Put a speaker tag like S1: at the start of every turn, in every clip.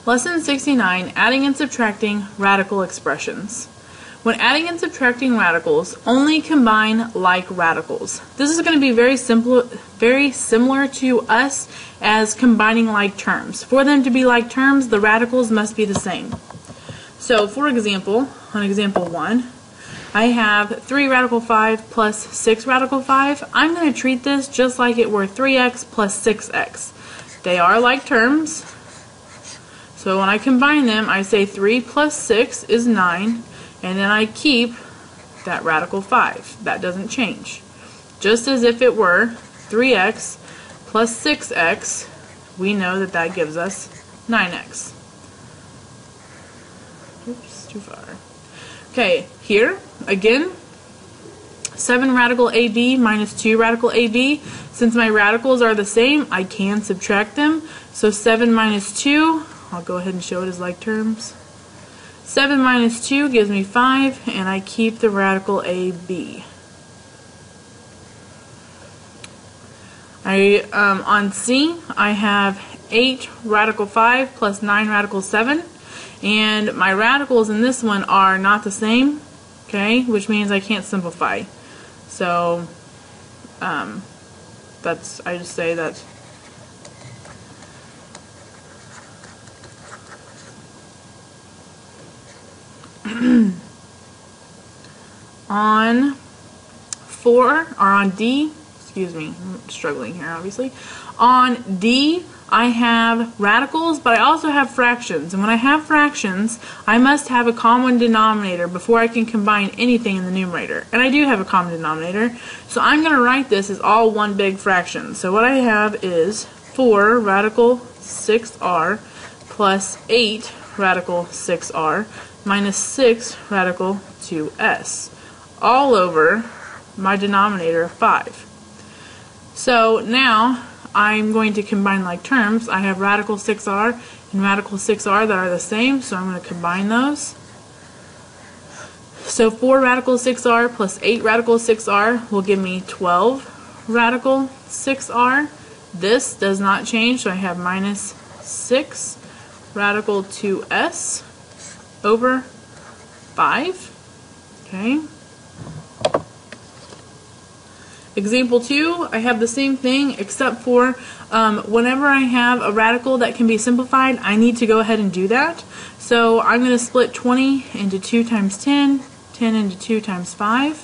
S1: Lesson 69, Adding and Subtracting Radical Expressions. When adding and subtracting radicals, only combine like radicals. This is going to be very similar to us as combining like terms. For them to be like terms, the radicals must be the same. So, for example, on example 1, I have 3 radical 5 plus 6 radical 5. I'm going to treat this just like it were 3x plus 6x. They are like terms. So when I combine them, I say 3 plus 6 is 9, and then I keep that radical 5. That doesn't change. Just as if it were 3x plus 6x, we know that that gives us 9x. Oops, too far. Okay, here, again, 7 radical AB minus 2 radical AB. Since my radicals are the same, I can subtract them. So 7 minus 2, I'll go ahead and show it as like terms. 7 minus 2 gives me 5, and I keep the radical AB. On C, I have 8 radical 5 plus 9 radical 7, and my radicals in this one are not the same, okay, which means I can't simplify. So, I just say that on 4, or on D, excuse me, I'm struggling here obviously. On D, I have radicals, but I also have fractions. And when I have fractions, I must have a common denominator before I can combine anything in the numerator. And I do have a common denominator, so I'm going to write this as all one big fraction. So what I have is 4 radical 6r plus 8 radical 6r minus 6 radical 2s, all over my denominator of 5. So now I'm going to combine like terms. I have radical 6r and radical 6r that are the same, so I'm going to combine those. So 4 radical 6r plus 8 radical 6r will give me 12 radical 6r. This does not change, so I have minus 6 radical 2s over 5. Okay. Example 2, I have the same thing except for whenever I have a radical that can be simplified, I need to go ahead and do that. So I'm going to split 20 into 2 times 10, 10 into 2 times 5.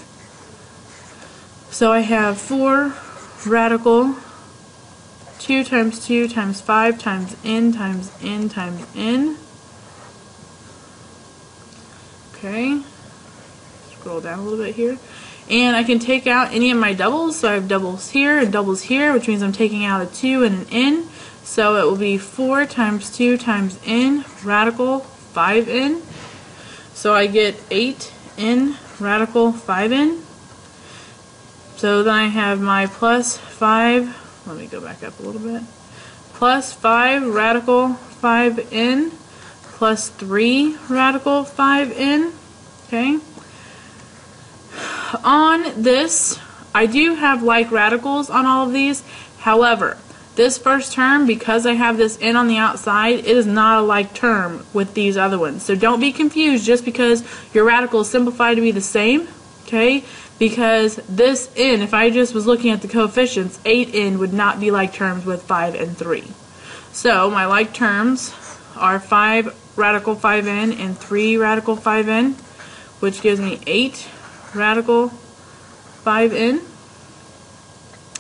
S1: So I have 4 radical 2 times 2 times 5 times n times n times n. Okay, scroll down a little bit here. And I can take out any of my doubles, so I have doubles here and doubles here, which means I'm taking out a 2 and an n. So it will be 4 times 2 times n radical 5n. So I get 8n radical 5n. So then I have my plus 5, let me go back up a little bit, plus 5 radical 5n plus 3 radical 5n. Okay. On this, I do have like radicals on all of these. However, this first term, because I have this n on the outside, it is not a like term with these other ones. So don't be confused just because your radicals simplify to be the same, okay? Because this n, if I just was looking at the coefficients, 8n would not be like terms with 5 and 3. So my like terms are 5 radical 5n and 3 radical 5n, which gives me 8 radical 5n,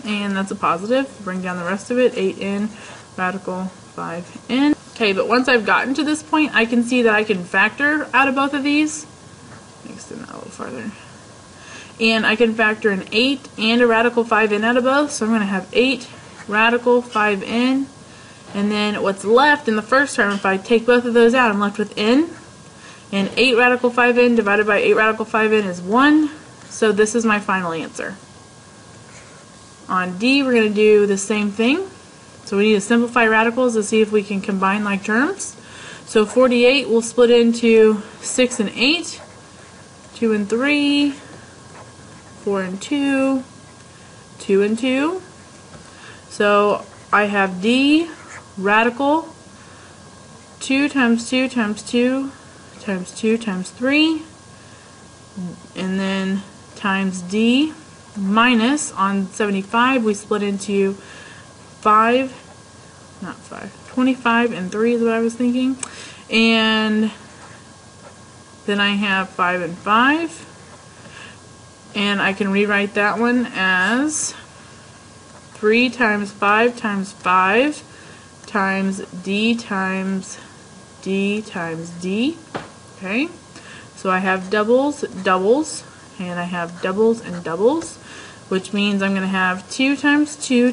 S1: and that's a positive. Bring down the rest of it, 8n radical 5n. Okay, but once I've gotten to this point, I can see that I can factor out of both of these. Extend that a little farther. And I can factor an 8 and a radical 5n out of both, so I'm going to have 8 radical 5n, and then what's left in the first term, if I take both of those out, I'm left with n. And 8 radical 5n divided by 8 radical 5n is 1. So this is my final answer. On D, we're going to do the same thing. So we need to simplify radicals to see if we can combine like terms. So 48 will split into 6 and 8, 2 and 3, 4 and 2, 2 and 2. So I have D radical 2 times 2 times 2 times 2 times 3, and then times d, minus, on 75 we split into 25 and 3 is what I was thinking, and then I have 5 and 5, and I can rewrite that one as 3 times 5 times 5 times d times d times d. Okay, so I have doubles, doubles, and I have doubles and doubles, which means I'm going to have 2 times d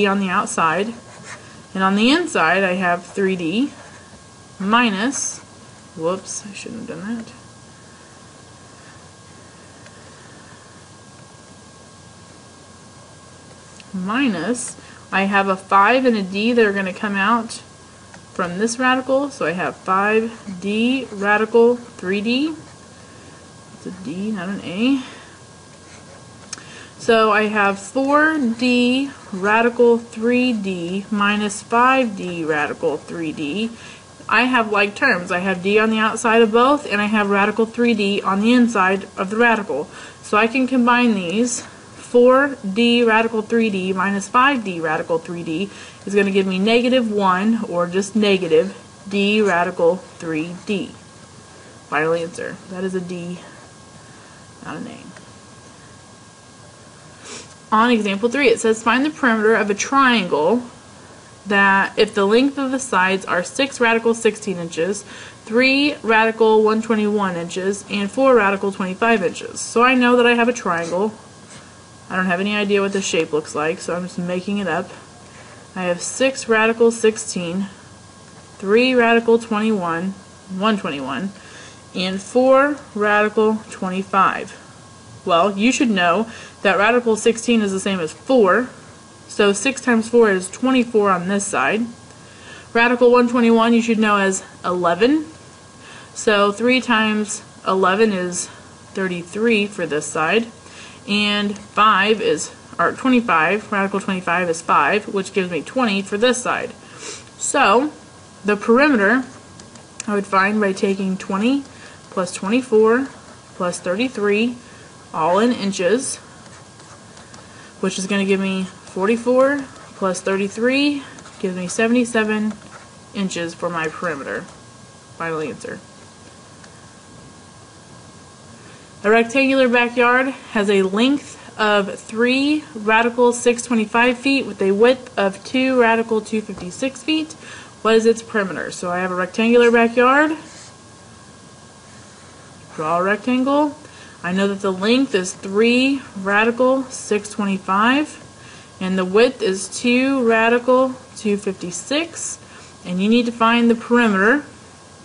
S1: on the outside, and on the inside I have 3d minus, whoops, I shouldn't have done that, minus, I have a 5 and a d that are going to come out from this radical, so I have 5d radical 3d. It's a d, not an a. So I have 4d radical 3d minus 5d radical 3d. I have like terms. I have d on the outside of both, and I have radical 3d on the inside of the radical. So I can combine these. 4d radical 3d minus 5d radical 3d is going to give me negative 1, or just negative, d radical 3d. Final answer. That is a d, not an a. On example 3, it says find the perimeter of a triangle that if the length of the sides are 6 radical 16 inches, 3 radical 121 inches, and 4 radical 25 inches. So I know that I have a triangle. I don't have any idea what the shape looks like, so I'm just making it up. I have 6 radical 16, 3 radical 21, 121, and 4 radical 25. Well, you should know that radical 16 is the same as 4, so 6 times 4 is 24 on this side. Radical 121 you should know as 11, so 3 times 11 is 33 for this side. And 5 is, or 25, radical 25 is 5, which gives me 20 for this side. So, the perimeter I would find by taking 20 plus 24 plus 33, all in inches, which is going to give me 44 plus 33, gives me 77 inches for my perimeter. Final answer. A rectangular backyard has a length of 3 radical 625 feet with a width of 2 radical 256 feet. What is its perimeter? So I have a rectangular backyard. Draw a rectangle. I know that the length is 3 radical 625 and the width is 2 radical 256, and you need to find the perimeter,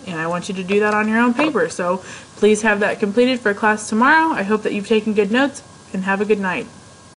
S1: and I want you to do that on your own paper. So please have that completed for class tomorrow. I hope that you've taken good notes, and have a good night.